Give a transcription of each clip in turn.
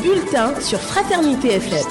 bulletin sur Fraternité FM.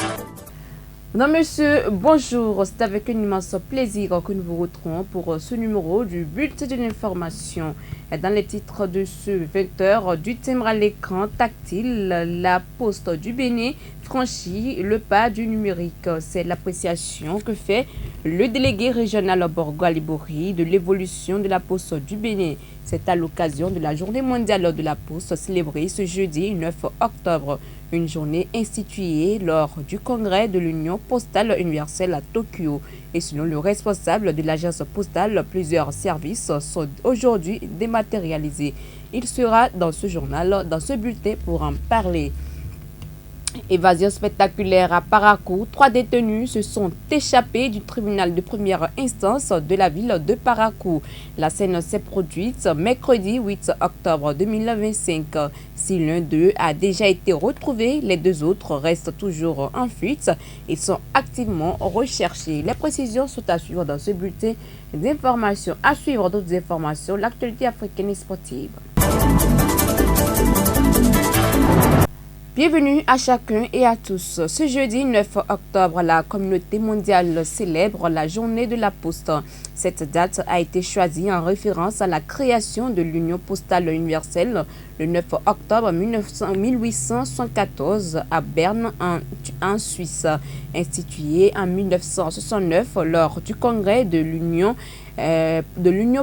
Mesdames, Messieurs, bonjour. C'est avec un immense plaisir que nous vous retrouvons pour ce numéro du bulletin de l'information. Dans les titres de ce 20h, du timbre à l'écran tactile, la Poste du Bénin franchit le pas du numérique. C'est l'appréciation que fait le délégué régional Borgo-Alibori de l'évolution de la Poste du Bénin. C'est à l'occasion de la Journée mondiale de la Poste célébrée ce jeudi 9 octobre. Une journée instituée lors du congrès de l'Union postale universelle à Tokyo. Et selon le responsable de l'agence postale, plusieurs services sont aujourd'hui dématérialisés. Il sera dans ce journal, dans ce bulletin pour en parler. Évasion spectaculaire à Parakou. 3 détenus se sont échappés du tribunal de première instance de la ville de Parakou. La scène s'est produite mercredi 8 octobre 2025. Si l'un d'eux a déjà été retrouvé, les 2 autres restent toujours en fuite et sont activement recherchés. Les précisions sont à suivre dans ce bulletin d'informations. À suivre d'autres informations, l'actualité africaine et sportive. Bienvenue à chacun et à tous. Ce jeudi 9 octobre, la communauté mondiale célèbre la journée de la Poste. Cette date a été choisie en référence à la création de l'Union postale universelle le 9 octobre 1874 à Berne en Suisse. Instituée en 1969 lors du congrès de l'Union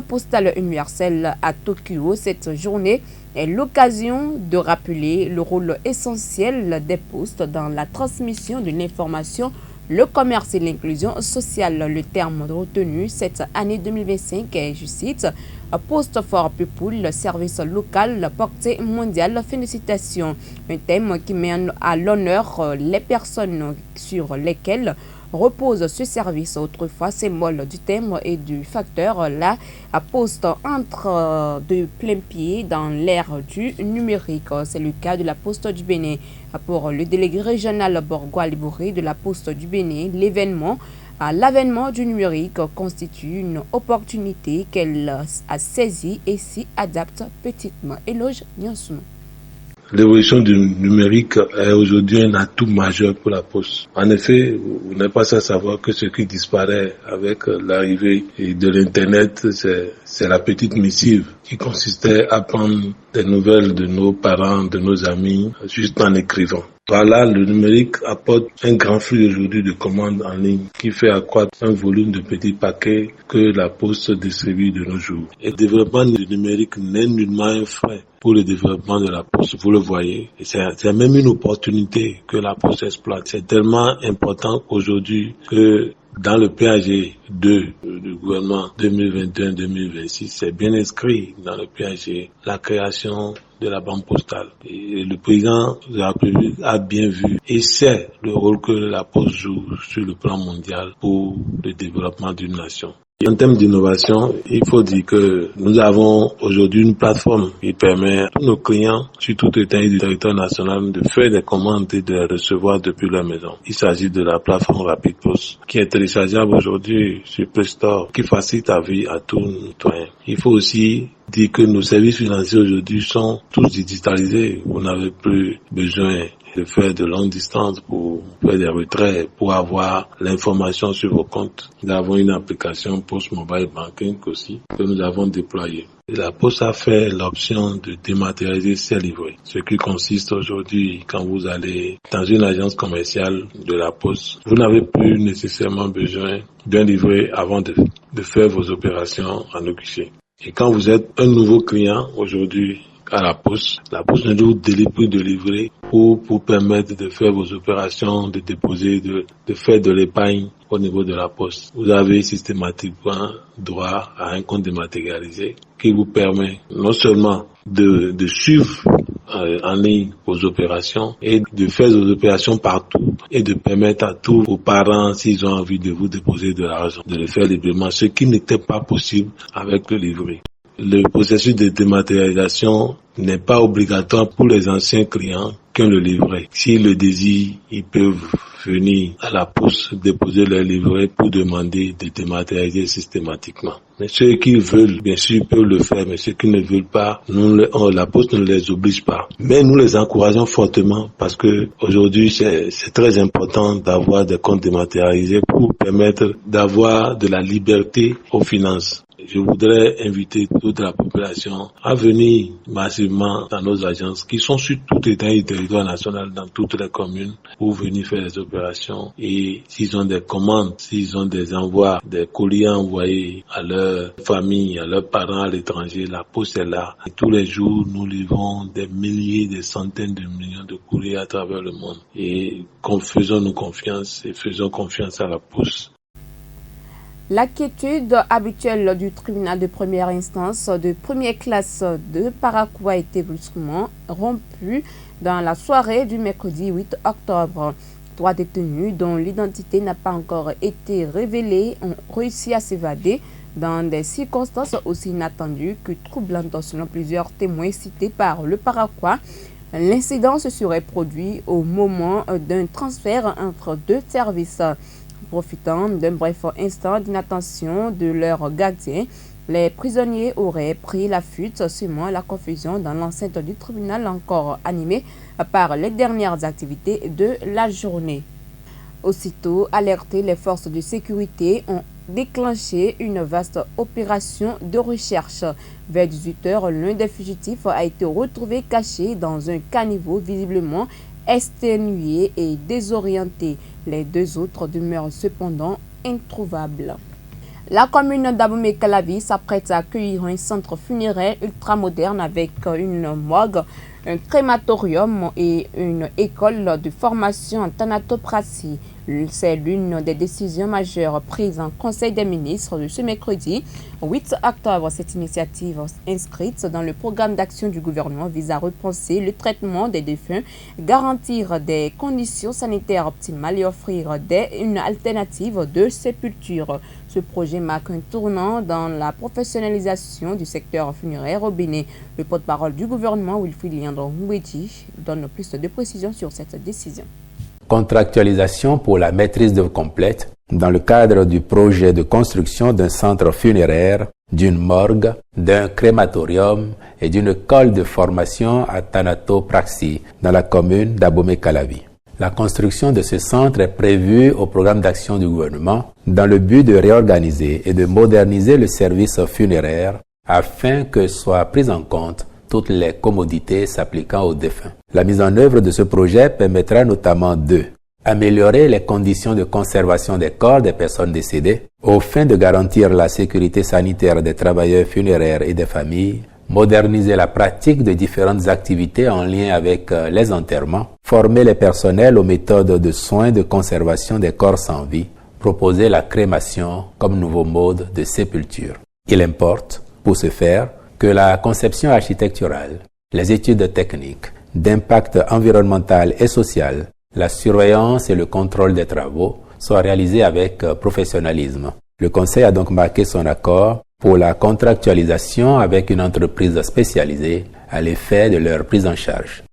postale universelle à Tokyo, cette journée est l'occasion de rappeler le rôle essentiel des postes dans la transmission de l'information, le commerce et l'inclusion sociale. Le terme retenu cette année 2025 est, je cite, Post for People, service local, portée mondiale. Félicitations. Un thème qui met à l'honneur les personnes sur lesquelles repose ce service. Autrefois, symbole du timbre et du facteur, la Poste entre de plein pied dans l'ère du numérique. C'est le cas de la Poste du Bénin. Pour le délégué régional Borgo-Alibori de la Poste du Bénin, l'avènement du numérique constitue une opportunité qu'elle a saisie et s'y adapte petitement. Éloge Nyansounou. L'évolution du numérique est aujourd'hui un atout majeur pour la Poste. En effet, vous n'êtes pas sans savoir que ce qui disparaît avec l'arrivée de l'Internet, c'est la petite missive qui consistait à prendre des nouvelles de nos parents, de nos amis, juste en écrivant. Voilà, le numérique apporte un grand flux aujourd'hui de commandes en ligne qui fait accroître un volume de petits paquets que la Poste distribue de nos jours. Et le développement du numérique n'est nullement un frein pour le développement de la Poste, vous le voyez. Et c'est même une opportunité que la Poste exploite. C'est tellement important aujourd'hui que dans le PAG 2 du gouvernement 2021-2026, c'est bien inscrit dans le PAG la création de la banque postale. Et le président de la République a bien vu et sait le rôle que la Poste joue sur le plan mondial pour le développement d'une nation. En termes d'innovation, il faut dire que nous avons aujourd'hui une plateforme qui permet à tous nos clients, sur tout l'étendue du territoire national, de faire des commandes et de les recevoir depuis leur maison. Il s'agit de la plateforme Rapid Post, qui est téléchargeable aujourd'hui sur Play Store, qui facilite la vie à tous nos citoyens. Il faut aussi dire que nos services financiers aujourd'hui sont tous digitalisés. Vous n'avez plus besoin de faire de longues distances pour faire des retraits, pour avoir l'information sur vos comptes. Nous avons une application Post Mobile Banking aussi que nous avons déployée. Et la Poste a fait l'option de dématérialiser ses livrets. Ce qui consiste aujourd'hui, quand vous allez dans une agence commerciale de la Poste, vous n'avez plus nécessairement besoin d'un livret avant de faire vos opérations en guichet. Et quand vous êtes un nouveau client aujourd'hui à la Poste ne vous délivre plus de livret pour permettre de faire vos opérations, de déposer, de faire de l'épargne au niveau de la Poste. Vous avez systématiquement droit à un compte dématérialisé qui vous permet non seulement de suivre en ligne vos opérations et de faire vos opérations partout et de permettre à tous vos parents, s'ils ont envie de vous déposer de l'argent, de le faire librement, ce qui n'était pas possible avec le livret. le processus de dématérialisation n'est pas obligatoire pour les anciens clients qui ont le livret. S'ils le désirent, ils peuvent venir à la poste déposer leur livret pour demander de dématérialiser systématiquement. Mais ceux qui veulent, bien sûr, peuvent le faire, mais ceux qui ne veulent pas, la poste ne les oblige pas. Mais nous les encourageons fortement parce que aujourd'hui, c'est très important d'avoir des comptes dématérialisés pour permettre d'avoir de la liberté aux finances. Je voudrais inviter toute la population à venir massivement dans nos agences qui sont sur tout l'état du territoire national, dans toutes les communes, pour venir faire les opérations. Et s'ils ont des commandes, s'ils ont des envois, des courriers envoyés à leur famille, à leurs parents à l'étranger, la poste est là. Et tous les jours, nous livrons des milliers, des centaines de millions de courriers à travers le monde. Et faisons-nous confiance et faisons confiance à la poste. L'inquiétude habituelle du tribunal de première instance de première classe de Parakou a été brusquement rompue dans la soirée du mercredi 8 octobre. 3 détenus dont l'identité n'a pas encore été révélée ont réussi à s'évader dans des circonstances aussi inattendues que troublantes selon plusieurs témoins cités par le Parakouais. L'incident se serait produit au moment d'un transfert entre deux services. Profitant d'un bref instant d'inattention de leur gardien, les prisonniers auraient pris la fuite, semant la confusion dans l'enceinte du tribunal encore animée par les dernières activités de la journée. Aussitôt alertés, les forces de sécurité ont déclenché une vaste opération de recherche. Vers 18h, l'un des fugitifs a été retrouvé caché dans un caniveau visiblement exténué et désorienté. Les deux autres demeurent cependant introuvables. La commune d'Abomey-Calavi s'apprête à accueillir un centre funéraire ultramoderne avec une morgue, un crématorium et une école de formation en thanatopraxie. C'est l'une des décisions majeures prises en Conseil des ministres de ce mercredi 8 octobre. Cette initiative inscrite dans le programme d'action du gouvernement vise à repenser le traitement des défunts, garantir des conditions sanitaires optimales et offrir une alternative de sépulture. Ce projet marque un tournant dans la professionnalisation du secteur funéraire au Bénin. Le porte-parole du gouvernement, Wilfried Leandro Mouedji, donne plus de précisions sur cette décision. Contractualisation pour la maîtrise d'œuvre complète dans le cadre du projet de construction d'un centre funéraire, d'une morgue, d'un crématorium et d'une école de formation à thanatopraxie dans la commune d'Abomey-Calavi. La construction de ce centre est prévue au programme d'action du gouvernement dans le but de réorganiser et de moderniser le service funéraire afin que soient prises en compte toutes les commodités s'appliquant aux défunts. La mise en œuvre de ce projet permettra notamment de améliorer les conditions de conservation des corps des personnes décédées aux fins de garantir la sécurité sanitaire des travailleurs funéraires et des familles, moderniser la pratique de différentes activités en lien avec les enterrements, former les personnels aux méthodes de soins de conservation des corps sans vie, proposer la crémation comme nouveau mode de sépulture. Il importe, pour ce faire, que la conception architecturale, les études techniques, d'impact environnemental et social, la surveillance et le contrôle des travaux soient réalisés avec professionnalisme. Le Conseil a donc marqué son accord pour la contractualisation avec une entreprise spécialisée à l'effet de leur prise en charge.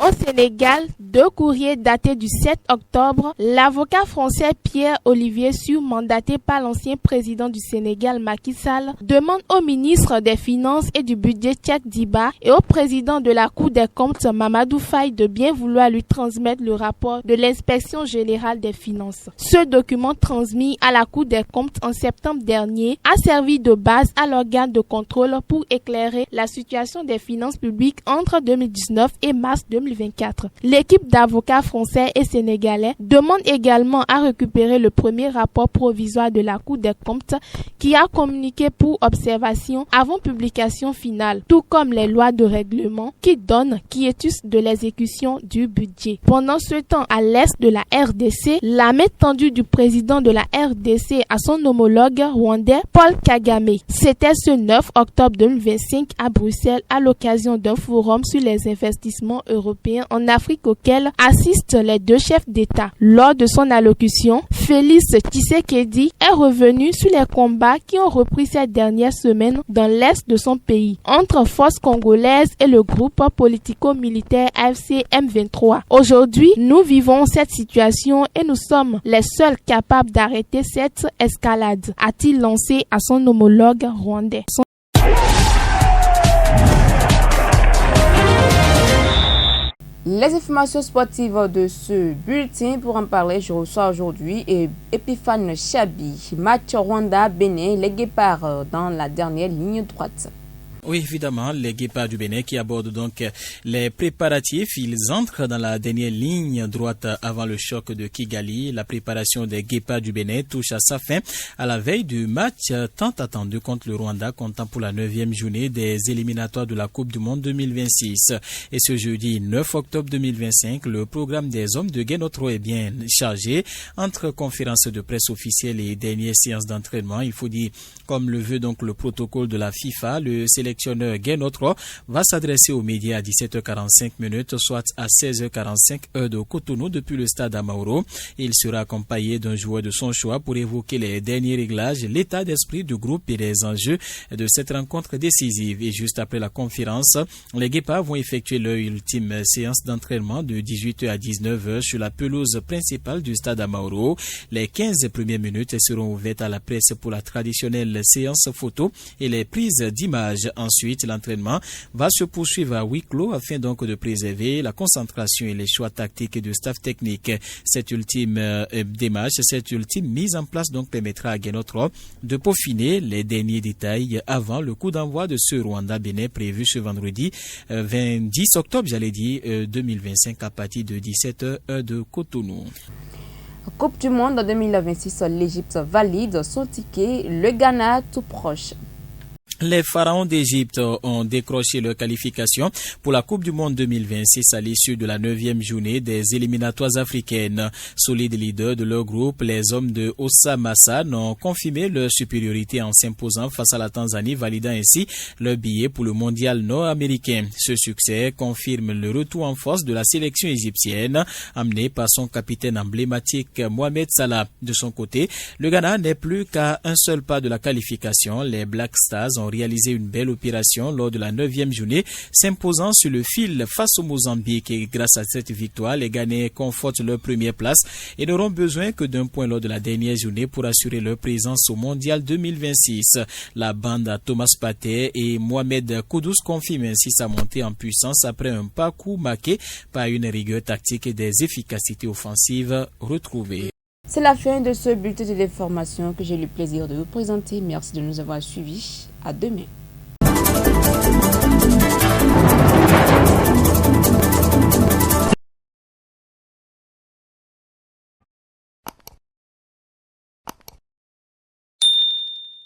Au Sénégal, 2 courriers datés du 7 octobre, l'avocat français Pierre-Olivier Sur, mandaté par l'ancien président du Sénégal Macky Sall, demande au ministre des Finances et du Budget Cheikh Diba et au président de la Cour des comptes Mamadou Faye de bien vouloir lui transmettre le rapport de l'inspection générale des finances. Ce document transmis à la Cour des comptes en septembre dernier a servi de base à l'organe de contrôle pour éclairer la situation des finances publiques entre 2019 et mars 2024. L'équipe d'avocats français et sénégalais demande également à récupérer le premier rapport provisoire de la Cour des comptes qui a communiqué pour observation avant publication finale, tout comme les lois de règlement qui donnent quiétus de l'exécution du budget. Pendant ce temps, à l'est de la RDC, la main tendue du président de la RDC à son homologue rwandais Paul Kagame. C'était ce 9 octobre 2025 à Bruxelles à l'occasion d'un forum sur les investissements européens en Afrique auquel assistent les deux chefs d'État. Lors de son allocution, Félix Tshisekedi est revenu sur les combats qui ont repris ces dernières semaines dans l'est de son pays, entre forces congolaises et le groupe politico-militaire AFC M23. Aujourd'hui, nous vivons cette situation et nous sommes les seuls capables d'arrêter cette escalade, a-t-il lancé à son homologue rwandais. Les informations sportives de ce bulletin, pour en parler, je reçois aujourd'hui Epiphane Chabi. Match Rwanda-Bénin, les Guépards dans la dernière ligne droite. Oui, évidemment, les Guépards du Bénin qui abordent donc les préparatifs. Ils entrent dans la dernière ligne droite avant le choc de Kigali. La préparation des Guépards du Bénin touche à sa fin à la veille du match tant attendu contre le Rwanda, comptant pour la 9e journée des éliminatoires de la Coupe du Monde 2026. Et ce jeudi 9 octobre 2025, le programme des hommes de Guénotro est bien chargé entre conférences de presse officielles et dernières séances d'entraînement. Il faut dire, comme le veut donc le protocole de la FIFA, le sélectionneur Guénotro va s'adresser aux médias à 17h45, soit à 16h45 heure de Cotonou depuis le stade Amaoro. Il sera accompagné d'un joueur de son choix pour évoquer les derniers réglages, l'état d'esprit du groupe et les enjeux de cette rencontre décisive. Et juste après la conférence, les Guépards vont effectuer leur ultime séance d'entraînement de 18h à 19h sur la pelouse principale du stade Amaoro. Les 15 premières minutes seront ouvertes à la presse pour la traditionnelle séance photo et les prises d'images. Ensuite, l'entraînement va se poursuivre à huis clos afin donc de préserver la concentration et les choix tactiques du staff technique. Cette ultime démarche, cette ultime mise en place donc permettra à Guénotro de peaufiner les derniers détails avant le coup d'envoi de ce Rwanda-Bénin prévu ce vendredi 10 octobre, 2025 à partir de 17h heure de Cotonou. Coupe du Monde 2026, l'Égypte valide son ticket, le Ghana tout proche. Les pharaons d'Égypte ont décroché leur qualification pour la Coupe du Monde 2026 à l'issue de la 9e journée des éliminatoires africaines. Solides leaders de leur groupe, les hommes de Oussam Hassan ont confirmé leur supériorité en s'imposant face à la Tanzanie, validant ainsi leur billet pour le mondial nord-américain. Ce succès confirme le retour en force de la sélection égyptienne, amené par son capitaine emblématique Mohamed Salah. De son côté, le Ghana n'est plus qu'à un seul pas de la qualification. Les Black Stars ont réalisé une belle opération lors de la 9e journée, s'imposant sur le fil face au Mozambique. Et grâce à cette victoire, les Ghanéens confortent leur première place et n'auront besoin que d'un point lors de la dernière journée pour assurer leur présence au Mondial 2026. La bande à Thomas Partey et Mohamed Kudus confirme ainsi sa montée en puissance après un parcours marqué par une rigueur tactique et des efficacités offensives retrouvées. C'est la fin de ce bulletin de l'information que j'ai eu le plaisir de vous présenter. Merci de nous avoir suivis. À demain.